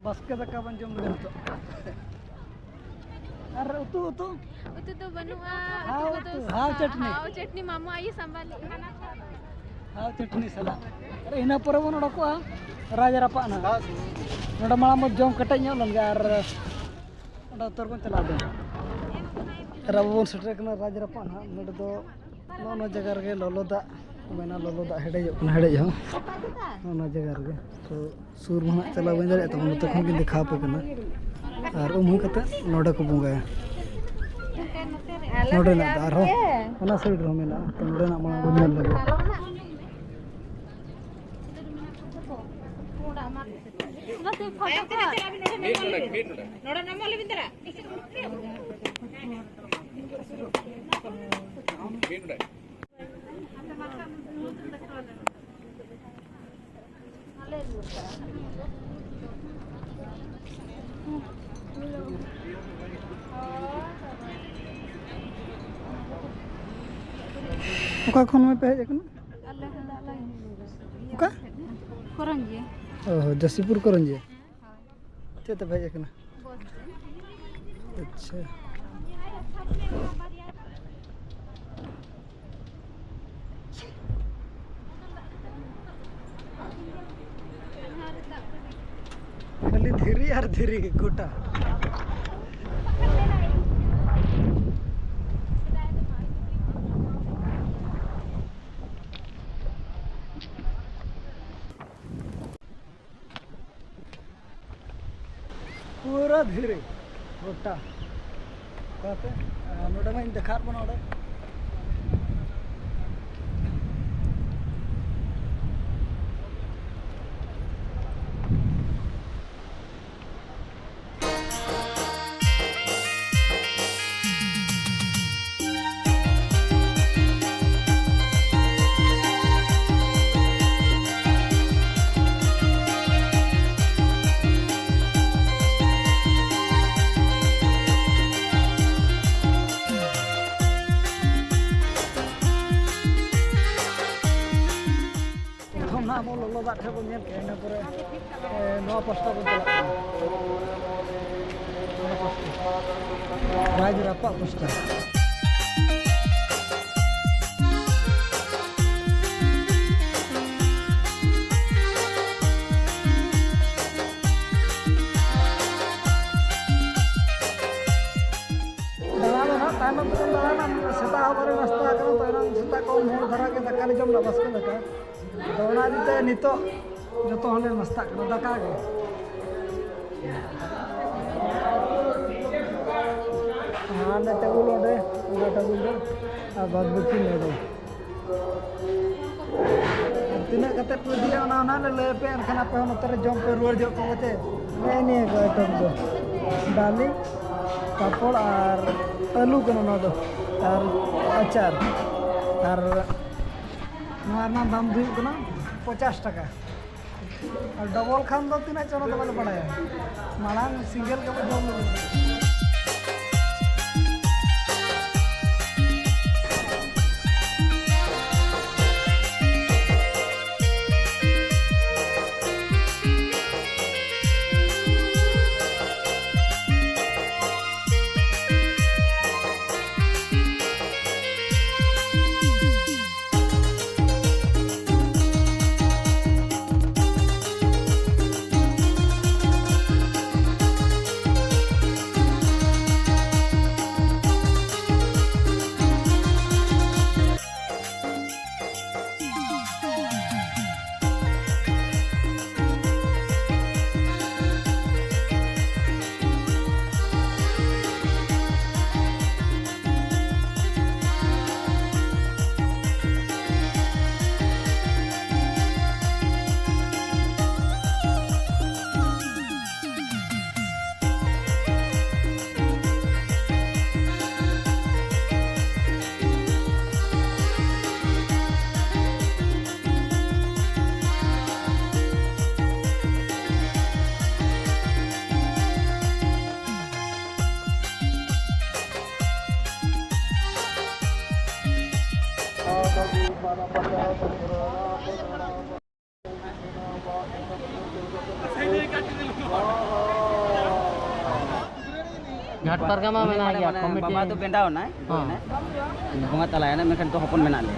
Basket daka ban jom lagi tu. Ar utu Utu to banua. How chutney. How chutney mamu ayi sambal. How chutney sala. Are ina pore bon odako Raja Rapa na. Noda malam jom ketai nyol gar. Oda tor kon chala de. Rabon setre kana Raja Rapa na. Noda do no jaga rege loloda. Mena loloda hede jo kana hede jo. No jaga rege. So sur mana chala ban jare to mon to kon kin dikha pe kana. Ar umhu kata noda ko bungaya. Noda na daro. Ona side ro mena. To noda na malam bon nyol lage. ನೋಡ ನಮ್ಮಲ್ಲಿ ಬಿಂದರ Oka khon me pe ekna oka koranji oh Jasipur koranji cheta bhai ekna अच्छा खाली धीरे यार धीरे गोटा पूरा धीरे गोटा कहते नोडे में देखा बना ओडे Lolo dak thebo nyel ke na pore noa pasta ko chala Raja Rapa pasta seta abare nasta kana to enang seta ko hol dhara ke daka ni jom la bas ke daka Dona dite nito joto hole nasta kana daka ge ane tebul ode oda tebul do abad bukin ode tina kate pudia ona le lepe enkhan ape notere jom pe ruar jo ko te ne ko tom do dali papol ar alu kono no do ar achar ar normal दाम दी कना 50 टाका और double Khan दो तीन चलो तो वाले पड़ा है मालांग सिंगल के जम घाट परगमा में ना गया कमिटी बाबा तो बेंडाव ना bunga talayana mekan to hopon menale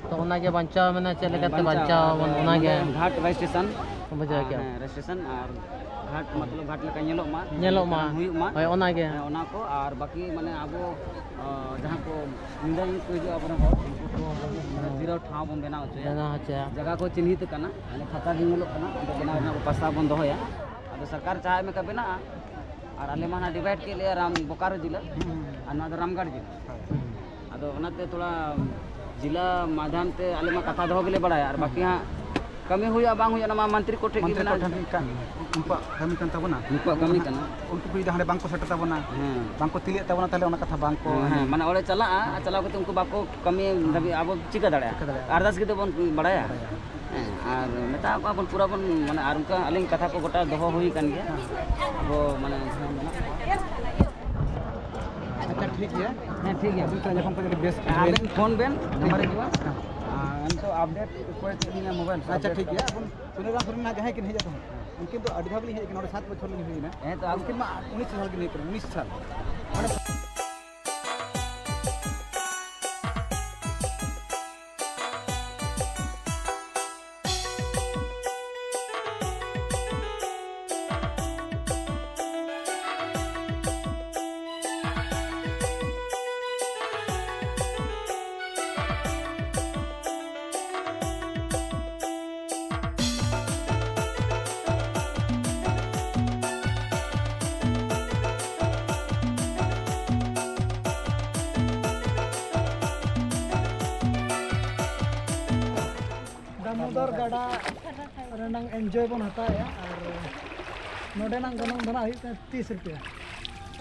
तो उना के बंचाव में चले करते बंचाव उना के घाट रजिस्ट्रेशन बजा क्या रजिस्ट्रेशन और घाट मतलब घाट लेका nyelok ma huyuk ma होय उना के ona ko ar baki mane abo jahan ko indai ko hijo apna hor zero thaw bon bena hoche ना अच्छा jaga ko चिन्हित kana ane khata gi nyelok kana untuk bena na pasta bon dohoya ado sarkar chahe me ka bena ar ale mana divide ke liya ram bokaro jila ar na ramgarh jila ado onate thoda जिला माध्यम ते आले मा कथा दहो गेले बड़ा यार बाकी हां कमी हुया बांग हुया ना मंत्री कोठे की बना kami kan tabona निपा कमी कना untu pui dah bangko seta tabona bangko tilik tabona tale ona katha bangko माने ओले चला चला के तुमको बाको कमी दबी अब चिका दड़या अरदास के तो बन बड़ाया और मेता को अपन पूरा बन माने आर उनका अलिंग कथा को गोटा दहो हुई कन गया वो माने अच्छा ठीक है ठीक है बिल्कुल जब हमको बेस्ट फोन बेन नंबर जुआ तो अपडेट कोई चीज मोबाइल अच्छा ठीक है अपन सुनेगा सुनना जहां कि नहीं जाता हूं उनके तो अड़ी भागली है कि 7 बछर नहीं हुई ना तो उनके में 19 साल की नहीं कर 19 साल माने दामोदर गाड़ा रेनांग एंजॉय बन हता है और नोडे नांग गनंग बना हुई 30 रुपया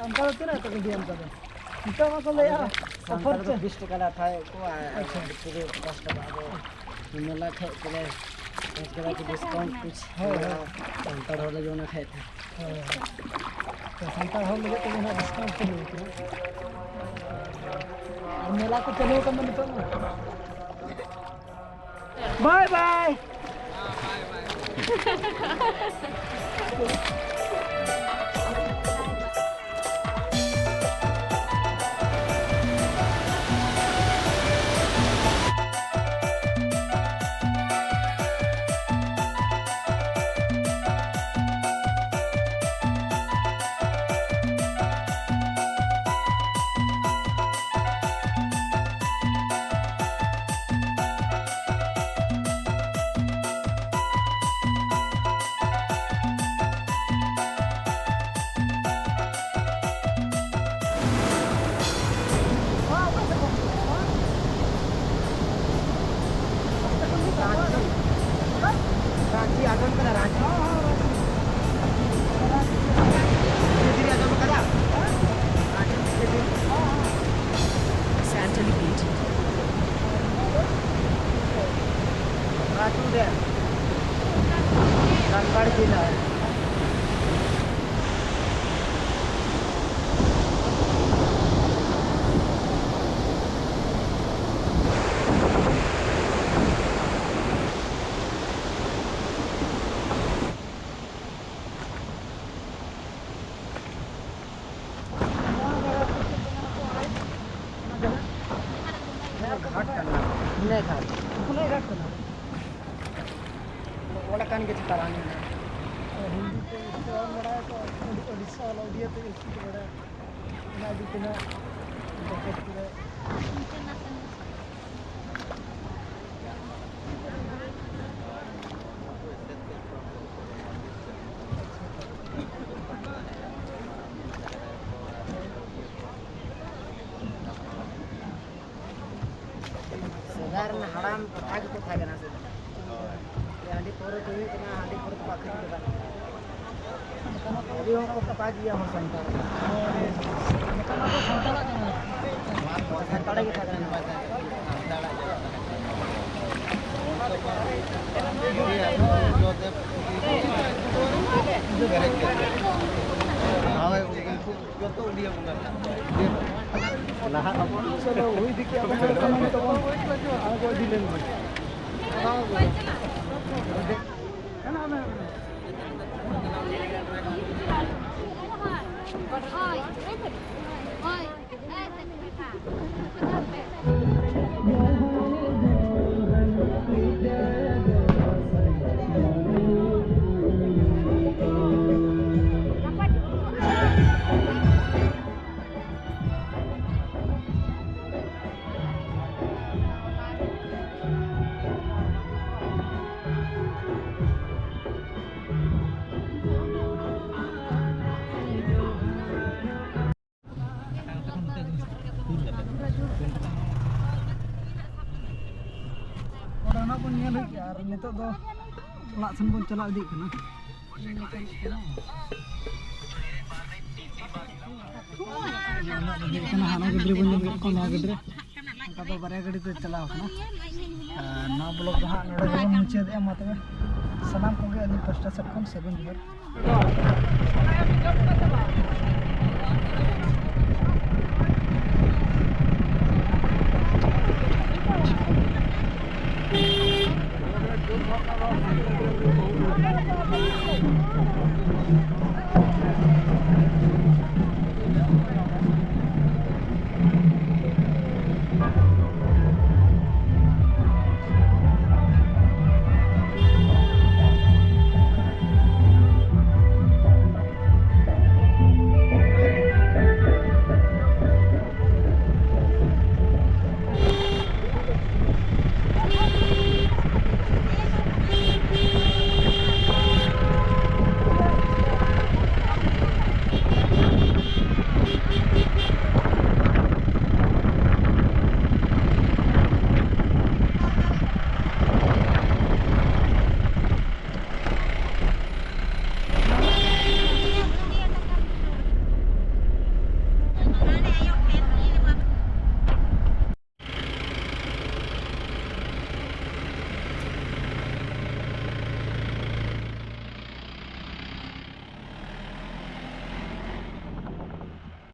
हमका तो ना तो दिया हमका इतना मा को ले यार सफर से 20 टका ला था को अच्छा पूरे 50 टका दो मिला थे चले इसके बाद डिस्काउंट कुछ है संतर हो जो ना थे तो संतर हो लगे तो ना डिस्काउंट तो नहीं मेला को चलो कम नहीं तो बाय बाय रांची आगमन करा रांची धीरे आगमन करा सैंटली बीच राजू डैम राजगढ़ जिला नहीं था खुले घाट करना वाला कान के चितारानी हिंदी पे इससे और बड़ा है तो उड़ीसा वाला उड़िया पे इससे बड़ा है ना भी किना जैकेट पूरे साधारण हराम आग को था गना से हांडी पोरो तो ही ना हांडी पोरो तो पाखी के बा अभी हम को पा दिया हो संता मतलब को संता लगा संता के था गना बात हां जो तो उड़िया बंगा लाहा अब चलो वही दिखे अब कमेंट तो आगो दिलेन हां ना ना Ar nito do wala san bon chala di kana. Kana hana gidre bon jam ko na gidre. Kado bare gadi te chala kana. Na blog da node bon muche de ma tabe. Salam ko ge ani pasta set kon 7 year.